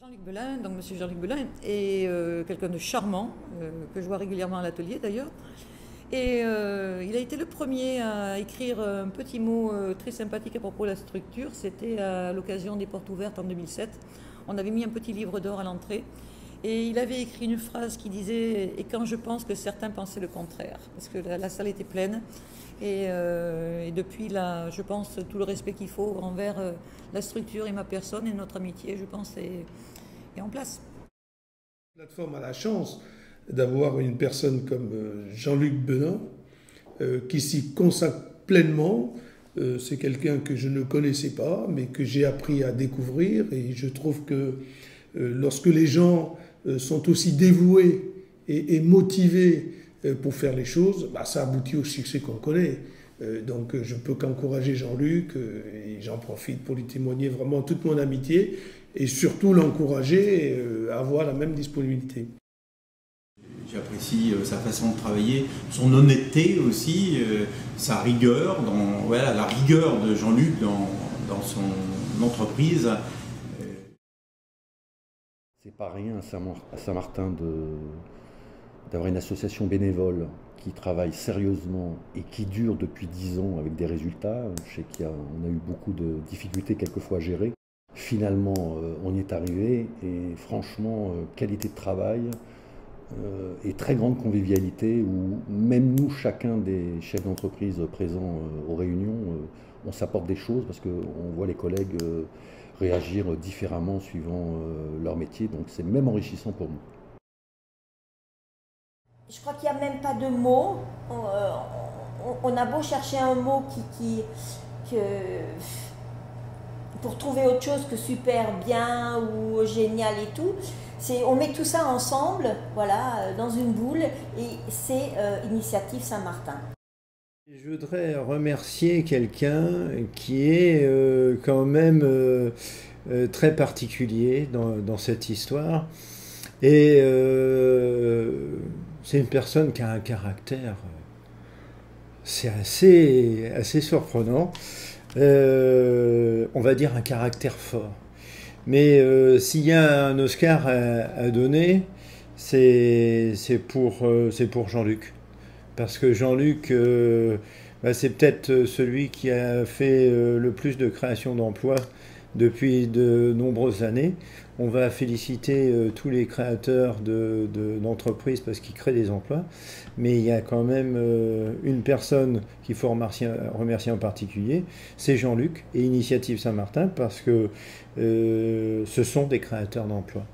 Jean-Luc Belin, donc Monsieur Jean-Luc Belin, est quelqu'un de charmant, que je vois régulièrement à l'atelier d'ailleurs. Et il a été le premier à écrire un petit mot très sympathique à propos de la structure. C'était à l'occasion des portes ouvertes en 2007. On avait mis un petit livre d'or à l'entrée. Et il avait écrit une phrase qui disait « Et quand je pense que certains pensaient le contraire », parce que la salle était pleine. Et depuis là, je pense, tout le respect qu'il faut envers la structure et ma personne et notre amitié, je pense, est en place. La plateforme a la chance d'avoir une personne comme Jean-Luc Belin qui s'y consacre pleinement. C'est quelqu'un que je ne connaissais pas, mais que j'ai appris à découvrir. Et je trouve que lorsque les gens sont aussi dévoués et motivés pour faire les choses, bah, ça aboutit au succès qu'on connaît. Donc je ne peux qu'encourager Jean-Luc et j'en profite pour lui témoigner vraiment toute mon amitié et surtout l'encourager à avoir la même disponibilité. J'apprécie sa façon de travailler, son honnêteté aussi, sa rigueur, voilà, la rigueur de Jean-Luc dans son entreprise. C'est pas rien à Saint-Martin d'avoir une association bénévole qui travaille sérieusement et qui dure depuis 10 ans avec des résultats. Je sais qu'on a eu beaucoup de difficultés quelquefois à gérer. Finalement, on y est arrivé et franchement, qualité de travail et très grande convivialité où même nous, chacun des chefs d'entreprise présents aux réunions, on s'apporte des choses parce qu'on voit les collègues réagir différemment suivant leur métier. Donc c'est même enrichissant pour nous. Je crois qu'il n'y a même pas de mots. On a beau chercher un mot pour trouver autre chose que super bien ou génial et tout. On met tout ça ensemble, voilà, dans une boule, et c'est Initiative Saint-Martin. Je voudrais remercier quelqu'un qui est quand même très particulier dans cette histoire. Et c'est une personne qui a un caractère, c'est assez surprenant. On va dire un caractère fort. Mais s'il y a un Oscar à donner, c'est pour Jean-Luc. Parce que Jean-Luc, c'est peut-être celui qui a fait le plus de création d'emplois depuis de nombreuses années. On va féliciter tous les créateurs d'entreprises parce qu'ils créent des emplois. Mais il y a quand même une personne qu'il faut remercier en particulier, c'est Jean-Luc et Initiative Saint-Martin parce que ce sont des créateurs d'emplois.